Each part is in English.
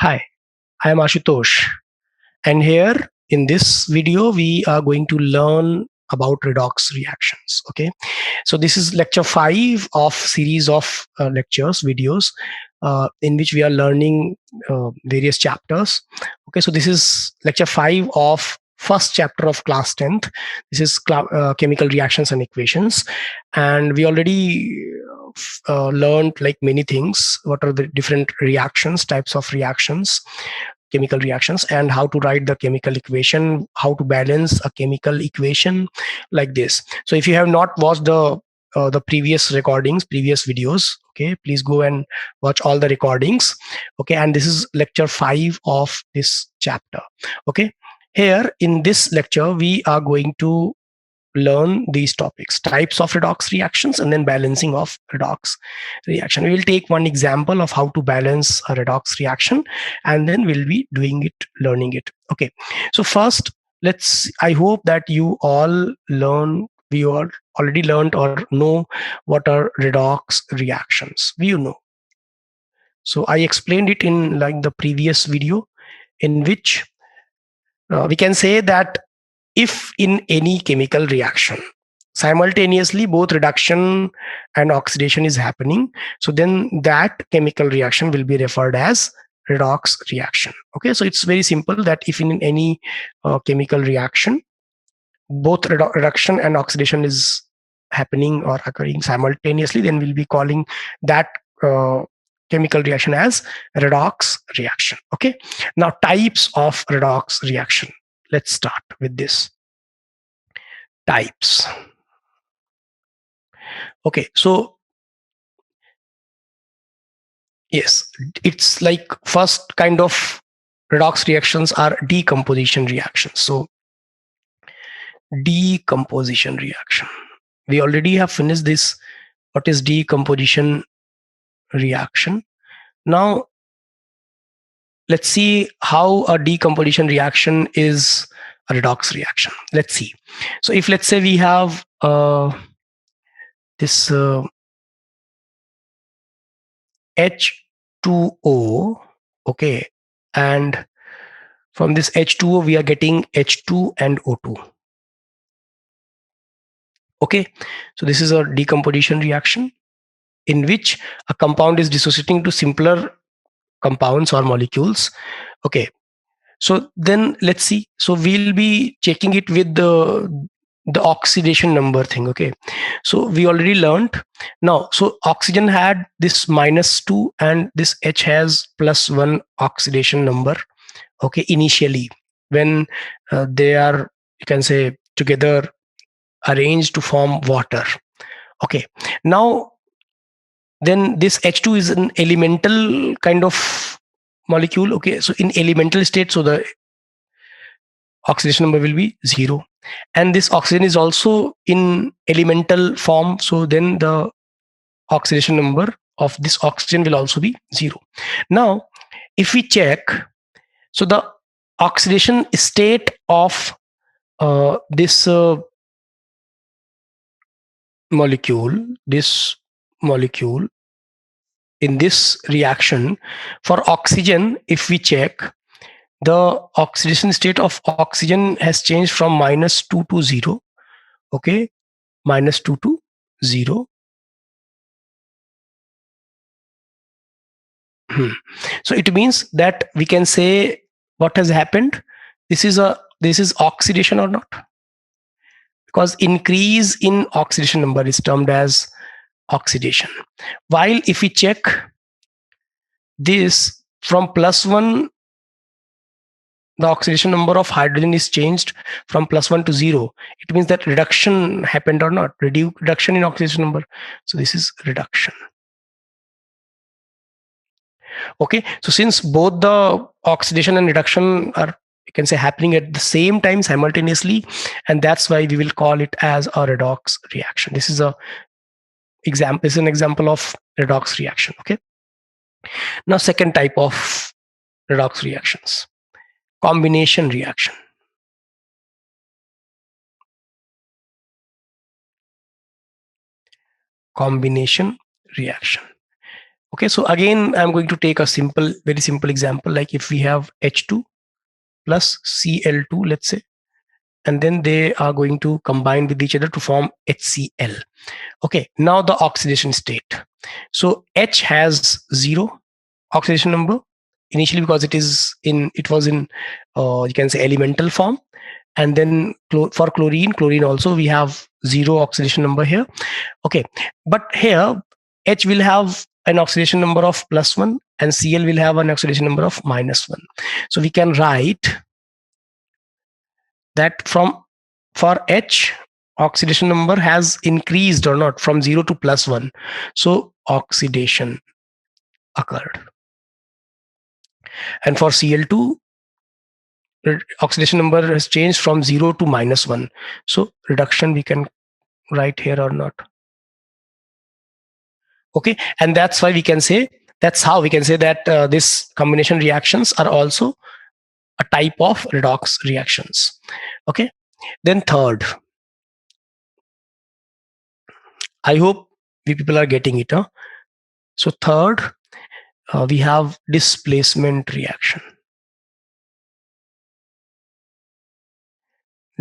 Hi, I am Ashutosh, and here in this video we are going to learn about redox reactions. Okay, so this is lecture 5 of series of lectures videos in which we are learning various chapters. Okay, so this is lecture 5 of first chapter of class 10th. This is chemical reactions and equations, and we already learned like many things. What are the different reactions, types of reactions, chemical reactions, and how to write the chemical equation, how to balance a chemical equation, like this. So if you have not watched the previous recordings, previous videos, okay, please go and watch all the recordings. Okay, and this is lecture 5 of this chapter. Okay, here in this lecture we are going to learn these topics: types of redox reactions and then balancing of redox reaction. We will take one example of how to balance a redox reaction, and then we'll be doing it, learning it. Okay, so first, I hope that you all already learned or know what are redox reactions. You know, so I explained it in like the previous video, in which we can say that if in any chemical reaction simultaneously both reduction and oxidation is happening, so then that chemical reaction will be referred as redox reaction. Okay, so it's very simple that if in any chemical reaction both reduction and oxidation is happening or occurring simultaneously, then we'll be calling that uh, chemical reaction as redox reaction. Okay, now types of redox reaction. Let's start with this. Types. Okay, so yes, it's like first kind of redox reactions are decomposition reactions. So decomposition reaction, we already have finished this. What is decomposition reaction? Now let's see how a decomposition reaction is a redox reaction. Let's see. So if, let's say, we have this H2O, okay, and from this H2O we are getting H2 and O2. Okay, so this is a decomposition reaction in which a compound is dissociating to simpler compounds or molecules. Okay, so then let's see. So we'll be checking it with the oxidation number thing. Okay, so we already learned. Now, so oxygen had this -2 and this H has +1 oxidation number. Okay, initially when they are, you can say, together arranged to form water. Okay, now then this H2 is an elemental kind of molecule. Okay, so in elemental state, so the oxidation number will be 0, and this oxygen is also in elemental form, so then the oxidation number of this oxygen will also be 0. Now if we check, so the oxidation state of this this molecule in this reaction, for oxygen, if we check, the oxidation state of oxygen has changed from -2 to 0. Okay, -2 to 0. So it means that we can say what has happened. This is oxidation or not, because increase in oxidation number is termed as oxidation. While if we check this from +1, the oxidation number of hydrogen is changed from +1 to 0. It means that reduction happened or not, reduction in oxidation number. So this is reduction. Okay, so since both the oxidation and reduction are, you can say, happening at the same time simultaneously, and that's why we will call it as a redox reaction. This is an example of redox reaction. Okay, now second type of redox reactions, combination reaction. Combination reaction. Okay, so again, I'm going to take a very simple example, like if we have H2 plus Cl2, let's say, and then they are going to combine with each other to form HCl. Okay, now the oxidation state. So H has 0 oxidation number initially, because it was in you can say elemental form. And then for chlorine also we have 0 oxidation number here. Okay, but here H will have an oxidation number of +1 and Cl will have an oxidation number of -1. So we can write that for H, oxidation number has increased or not from 0 to +1. So oxidation occurred. And for Cl2, oxidation number has changed from 0 to -1. So reduction we can write here or not. Okay, and that's how we can say that this combination reactions are also a type of redox reactions. Okay, then third, I hope we people are getting it. So third, we have displacement reaction.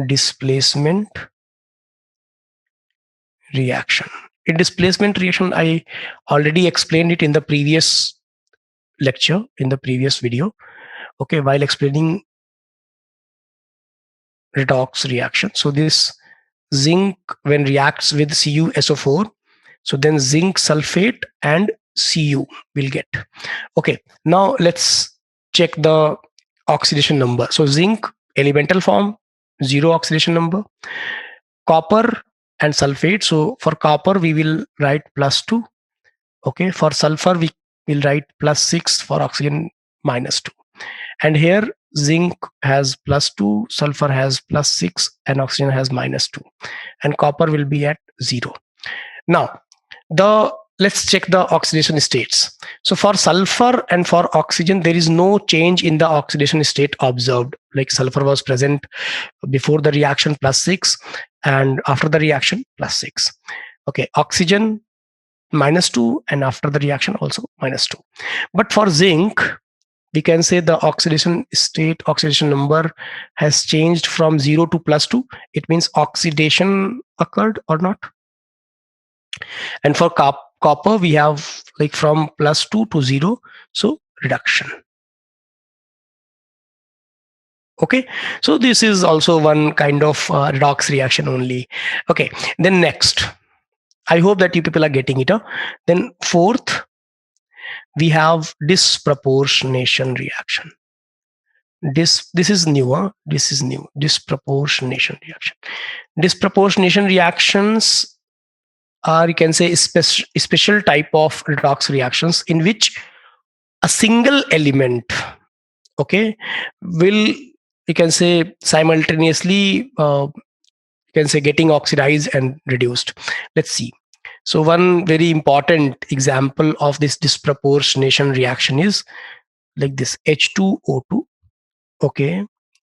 Displacement reaction. In displacement reaction, I already explained it in the previous lecture, in the previous video. Okay, while explaining redox reaction. So this zinc, when reacts with CuSO4, so then zinc sulfate and Cu will get. Okay, now let's check the oxidation number. So zinc elemental form, 0 oxidation number. Copper and sulfate. So for copper we will write +2. Okay, for sulfur we will write +6, for oxygen -2. And here zinc has +2, sulfur has +6, and oxygen has -2, and copper will be at 0. Now let's check the oxidation states. So for sulfur and for oxygen, there is no change in the oxidation state observed. Like sulfur was present before the reaction +6, and after the reaction +6. Okay, oxygen -2, and after the reaction also -2. But for zinc, we can say the oxidation number has changed from 0 to +2. It means oxidation occurred or not. And for copper, we have like from +2 to 0, so reduction. Okay, so this is also one kind of redox reaction only. Okay, then next, I hope that you people are getting it. Then fourth, we have disproportionation reaction. This is new. This is new. Disproportionation reaction. Disproportionation reactions are, you can say, special type of redox reactions in which a single element, okay, will, you can say, simultaneously you can say getting oxidized and reduced. Let's see. So one very important example of this disproportionation reaction is like this: H2O2, okay,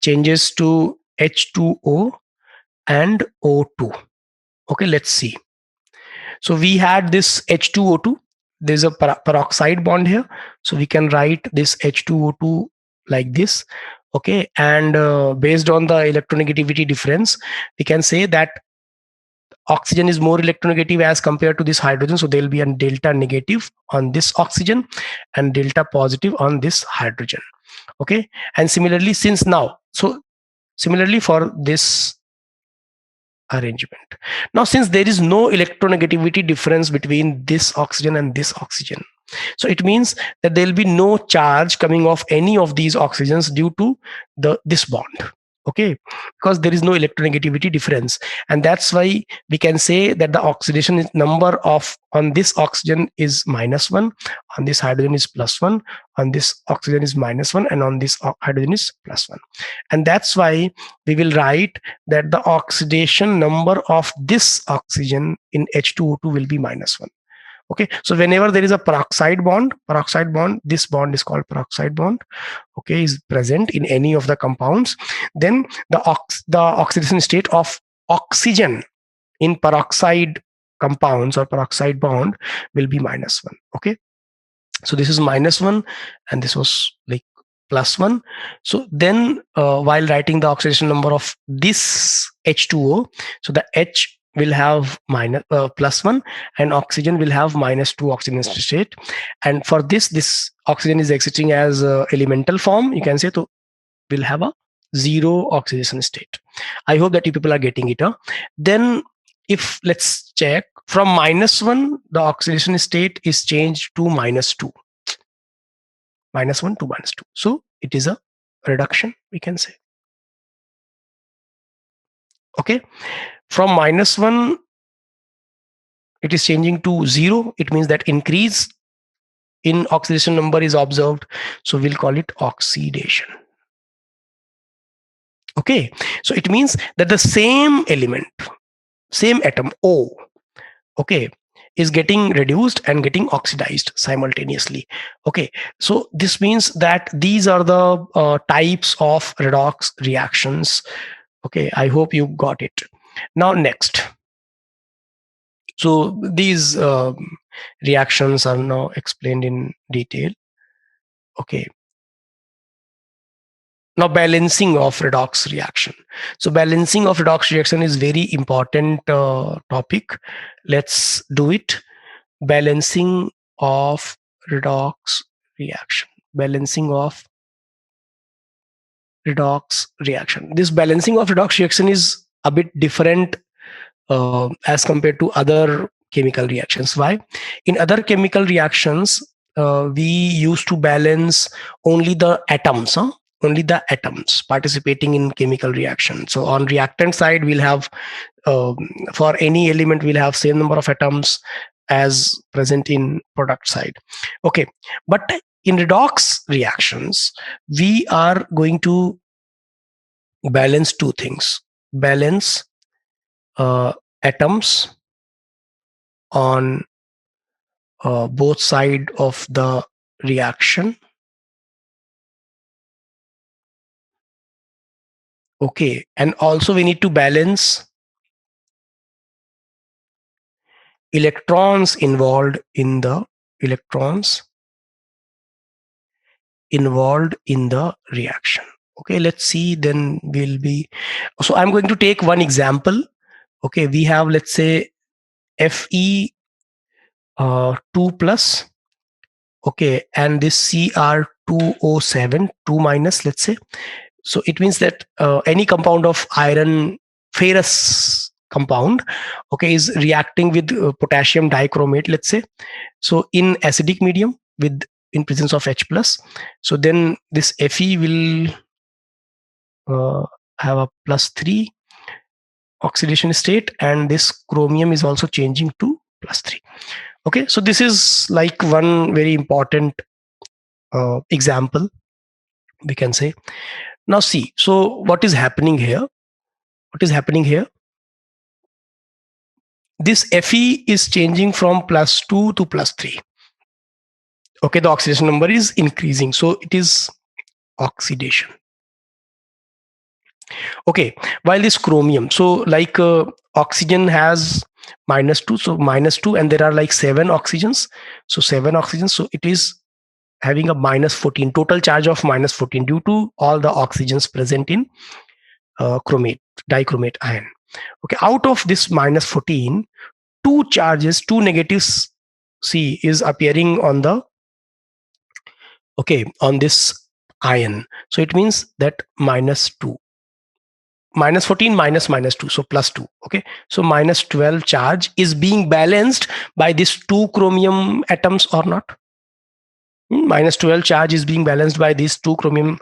changes to H2O and O2. Okay, let's see. So we had this H2O2. There's a peroxide bond here, so we can write this H2O2 like this. Okay, and based on the electronegativity difference, we can say that oxygen is more electronegative as compared to this hydrogen, so there will be a delta negative on this oxygen and delta positive on this hydrogen. Okay, and similarly for this arrangement, now since there is no electronegativity difference between this oxygen and this oxygen, so it means that there will be no charge coming off any of these oxygens due to this bond. Okay, because there is no electronegativity difference, and that's why we can say that the oxidation number on this oxygen is -1, on this hydrogen is +1, on this oxygen is -1, and on this hydrogen is +1. And that's why we will write that the oxidation number of this oxygen in H2O2 will be -1. Okay, so whenever there is a peroxide bond, this bond is called peroxide bond, okay, is present in any of the compounds, then the oxidation state of oxygen in peroxide compounds or peroxide bond will be -1. Okay, So this is -1 and this was like +1. So then while writing the oxidation number of this H2O, so the H will have +1 and oxygen will have -2 oxygen state. And for this oxygen is exiting as elemental form, you can say, so will have a 0 oxidation state. I hope that you people are getting it. Then if let's check from -1, the oxidation state is changed to -2. -1 to -2. So it is a reduction, we can say. Okay. From -1, it is changing to 0. It means that increase in oxidation number is observed. So we'll call it oxidation. Okay. So it means that the same element, same atom O, okay, is getting reduced and getting oxidized simultaneously. Okay, so this means that these are the types of redox reactions. Okay, I hope you got it. Now next, so these reactions are now explained in detail. Okay, now balancing of redox reaction. So balancing of redox reaction is very important topic. Let's do it. Balancing of redox reaction. Balancing of redox reaction. This balancing of redox reaction is a bit different as compared to other chemical reactions. Why? In other chemical reactions, we used to balance only the atoms, only the atoms participating in chemical reaction. So on reactant side, we'll have for any element, we'll have same number of atoms as present in product side. Okay, but in redox reactions, we are going to balance two things. Balance atoms on both side of the reaction. Okay, and also we need to balance electrons involved in the reaction. Okay, let's see, then we'll be, so I'm going to take one example. Okay, we have, let's say, Fe 2 plus, okay, and this Cr2O7 2 minus, let's say. So it means that any compound of iron ferrous compound, okay, is reacting with potassium dichromate, let's say, so in acidic medium with in presence of H plus. So then this Fe will have a +3 oxidation state, and this chromium is also changing to +3. Okay, so this is like one very important example, we can say. Now see, so what is happening here? This Fe is changing from +2 to +3. Okay, the oxidation number is increasing, so it is oxidation. Okay, while this chromium, so like oxygen has -2, so -2, and there are like 7 oxygens, so 7 oxygens, so it is having a -14 total charge of -14 due to all the oxygens present in dichromate ion. Okay, out of this -14, two charges, two negatives, C is appearing on the, okay, on this ion. So it means that -2, -14 minus -2, so +2. Okay, so -12 charge is being balanced by these two chromium atoms or not? -12 charge is being balanced by these two chromium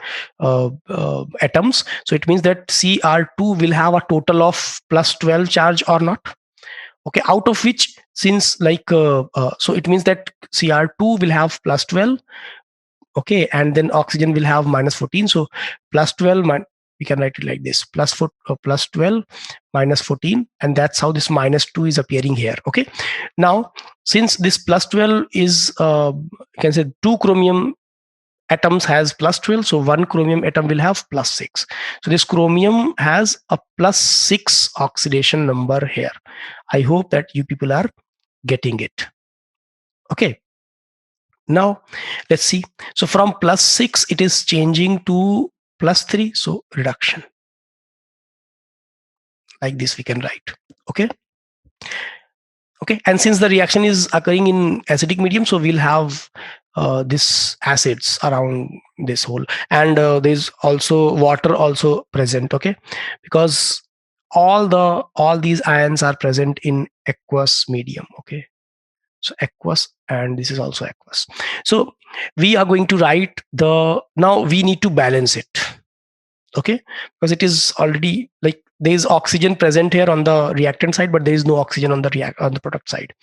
atoms. So it means that Cr2 will have a total of +12 charge or not? Okay, out of which, since like so it means that Cr2 will have +12, okay, and then oxygen will have -14. So +12, we can write it like this, +12 -14, and that's how this -2 is appearing here. Okay, now since this +12 is you can say two chromium atoms has +12, so one chromium atom will have +6. So this chromium has a +6 oxidation number here. I hope that you people are getting it. Okay, Now let's see. So from +6 it is changing to +3, so reduction. Like this we can write. Okay. Okay, and since the reaction is occurring in acidic medium, so we'll have this acids around this whole, and there's also water also present. Okay, because all these ions are present in aqueous medium. Okay, so aqueous, and this is also aqueous. So we are going to write now we need to balance it. Okay, because it is already like there is oxygen present here on the reactant side, but there is no oxygen on the product side.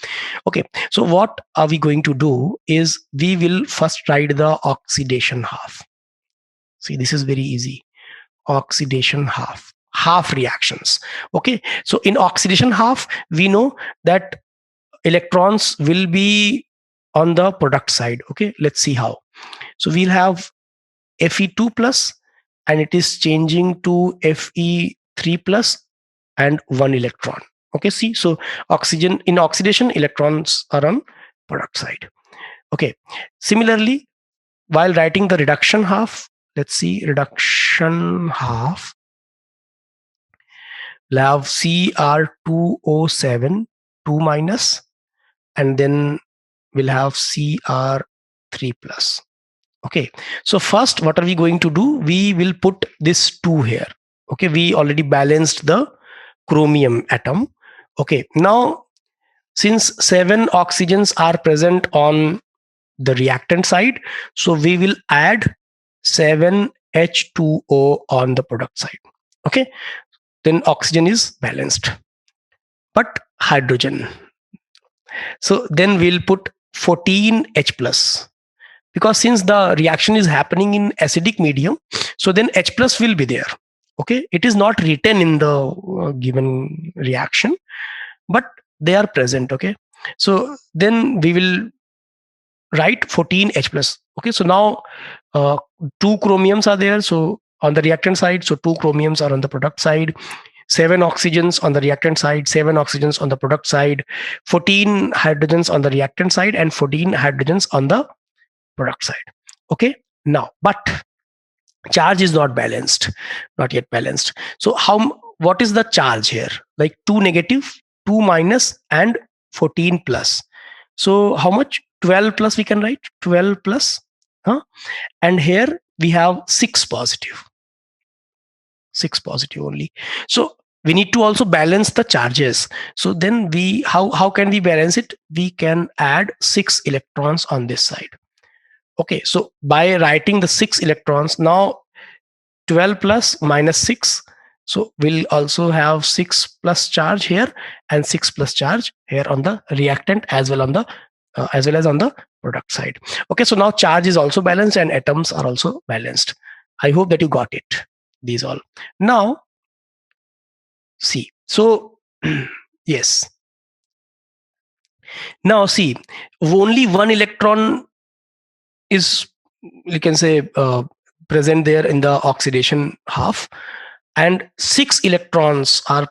Okay, so what are we going to do is we will first write the oxidation half. See, this is very easy. Oxidation half reactions. Okay, so in oxidation half we know that electrons will be on the product side. Okay, let's see how. So we'll have Fe2 plus, and it is changing to Fe3 plus and 1 electron. Okay, see, so oxygen in oxidation, electrons are on product side. Okay, similarly, while writing the reduction half, let's see, reduction half, we'll have Cr2O7 2 minus, and then we'll have Cr3 plus. Okay, so first what are we going to do? We will put this 2 here. Okay, we already balanced the chromium atom. Okay, now since 7 oxygens are present on the reactant side, so we will add 7H2O on the product side. Okay, then oxygen is balanced, but hydrogen, so then we'll put 14H plus, because since the reaction is happening in acidic medium, so then H plus will be there. Okay, it is not written in the given reaction, but they are present. Okay, so then we will write 14H plus. Okay, so now 2 chromiums are there, so on the reactant side, so 2 chromiums are on the product side, 7 oxygens on the reactant side, 7 oxygens on the product side, 14 hydrogens on the reactant side, and 14 hydrogens on the product side. Okay, now but charge is not balanced, not yet balanced. So what is the charge here? Like 2 negative, 2 minus, and 14 plus. So how much? 12 plus we can write, 12 plus, and here we have 6 positive, 6 positive only. So we need to also balance the charges. So then how can we balance it? We can add 6 electrons on this side. Okay, so by writing the 6 electrons, now 12 plus minus 6, so we'll also have 6 plus charge here and 6 plus charge here on the reactant as well as on the product side. Okay, so now charge is also balanced and atoms are also balanced. I hope that you got it, these all. Now see, so yes, now see, only 1 electron is, you can say, present there in the oxidation half, and 6 electrons are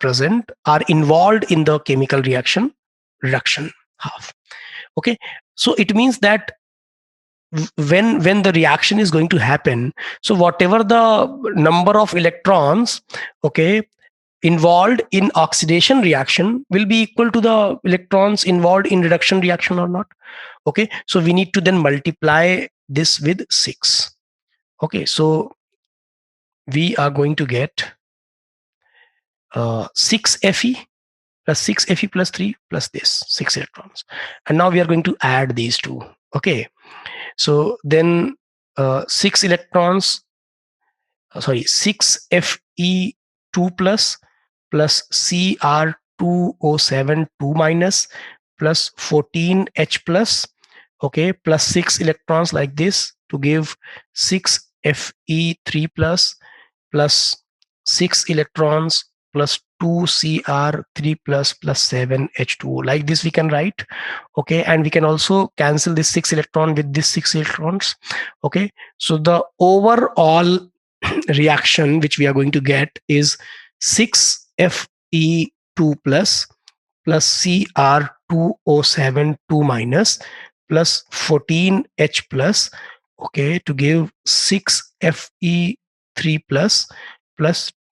involved in the chemical reduction half. Okay, so it means that when the reaction is going to happen, so whatever the number of electrons, okay, involved in oxidation reaction will be equal to the electrons involved in reduction reaction or not. Okay, so we need to then multiply this with 6. Okay, so we are going to get 6 Fe plus 6 Fe plus 3 plus this 6 electrons, and now we are going to add these two. Okay, so then 6 electrons, 6 Fe2 plus Cr2O7 2 minus plus 14H plus, okay, plus 6 electrons like this to give 6 Fe3 plus 6 electrons plus 2 Cr3 plus 7 H2O. Like this we can write. Okay, and we can also cancel this 6 electron with this 6 electrons. Okay, so the overall reaction which we are going to get is 6 Fe2 plus Cr2O7 2 minus plus 14H plus, okay, to give 6Fe3 plus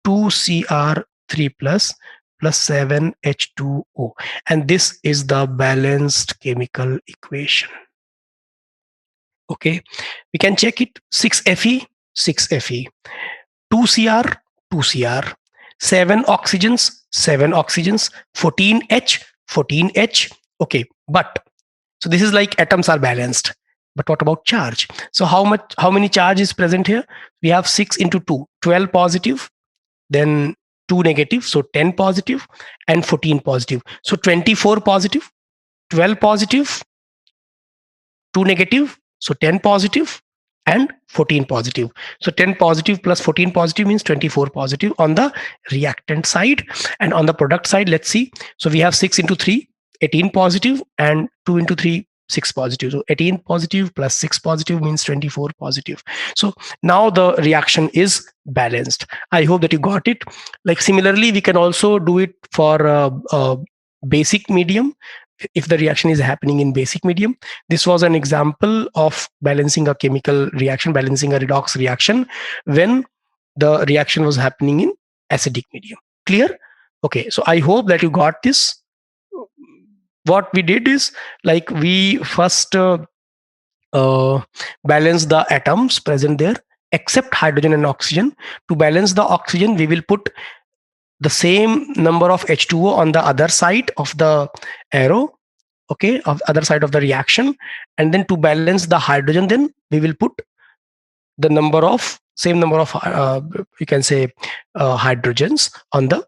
2Cr3 plus 7H2O. And this is the balanced chemical equation. Okay, we can check it. 6Fe, 6Fe, 2Cr, 2Cr, 7 oxygens, 7 oxygens, 14H, 14H. Okay, but so this is like atoms are balanced. But what about charge? So how many charge is present here? We have 6 into 2, 12 positive, then 2 negative, so 10 positive, and 14 positive. So 24 positive, 12 positive, 2 negative, so 10 positive, and 14 positive. So 10 positive plus 14 positive means 24 positive on the reactant side. And on the product side, let's see. So we have 6 into 3, 18 positive, and 2 into 3, 6 positive. So 18 positive plus 6 positive means 24 positive. So now the reaction is balanced. I hope that you got it. Like similarly, we can also do it for basic medium. If the reaction is happening in basic medium, this was an example of balancing a chemical reaction, balancing a redox reaction when the reaction was happening in acidic medium. Clear? Okay, so I hope that you got this. What we did is, like, we first balance the atoms present there except hydrogen and oxygen. To balance the oxygen, we will put the same number of H2O on the other side of the arrow, okay, of other side of the reaction. And then to balance the hydrogen, then we will put the same number of you can say hydrogens on the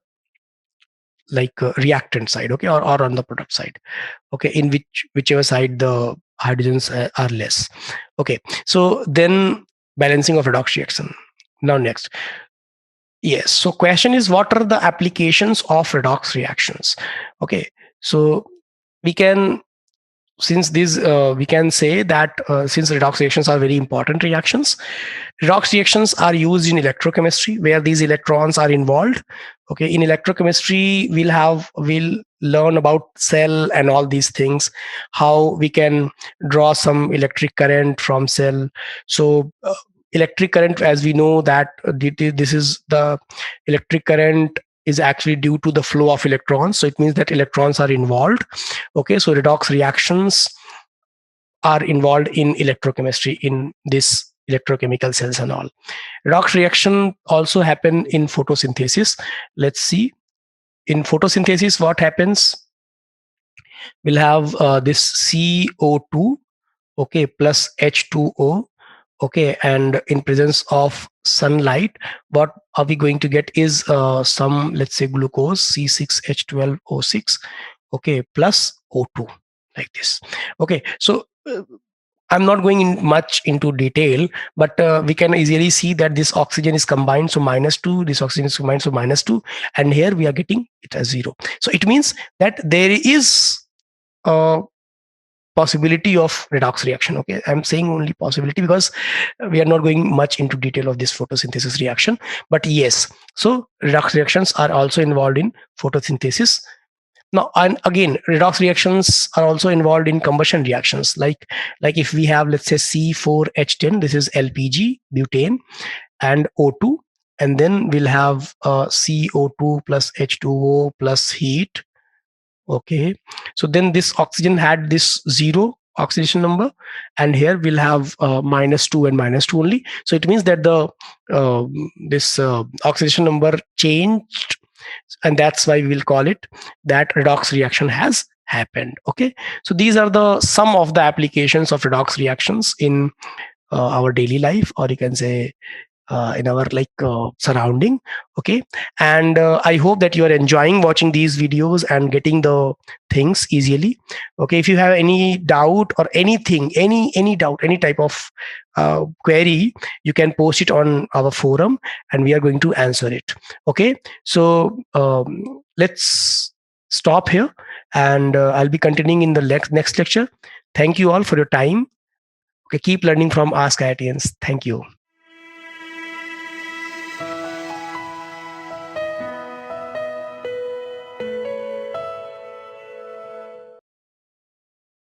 reactant side, okay, or on the product side, okay, in whichever side the hydrogens are less. Okay, so then balancing of redox reaction. Now next, yes, so question is, what are the applications of redox reactions? Okay, so we can, since these we can say that since redox reactions are very important reactions, redox reactions are used in electrochemistry where these electrons are involved. Okay, in electrochemistry we'll learn about cell and all these things, how we can draw some electric current from cell. So electric current, as we know that this is the electric current is actually due to the flow of electrons, so it means that electrons are involved. Okay, so redox reactions are involved in electrochemistry, in this electrochemical cells and all. Redox reaction also happen in photosynthesis. Let's see. In photosynthesis, what happens? We'll have this CO2, okay, plus H2O, okay, and in presence of sunlight, what are we going to get is some, let's say, glucose, C6H12O6, okay, plus O2, like this. Okay, so I'm not going in much into detail, but we can easily see that this oxygen is combined, so -2, this oxygen is combined, so -2, and here we are getting it as 0. So it means that there is a possibility of redox reaction. Okay, I'm saying only possibility because we are not going much into detail of this photosynthesis reaction. But yes, so redox reactions are also involved in photosynthesis. Now, and again, redox reactions are also involved in combustion reactions. Like if we have, let's say, C4H10, this is LPG, butane, and O2, and then we'll have CO2 plus H2O plus heat. Okay, so then this oxygen had this 0 oxidation number, and here we'll have -2 and -2 only. So it means that the this oxidation number changed, and that's why we will call it that redox reaction has happened. Okay, so these are some of the applications of redox reactions in our daily life, or you can say in our surrounding. Okay, and I hope that you are enjoying watching these videos and getting the things easily. Okay, if you have any doubt or anything, any doubt, any type of query, you can post it on our forum and we are going to answer it. Okay, so let's stop here, and I'll be continuing in the next lecture. Thank you all for your time. Okay, keep learning from Ask IITians. Thank you.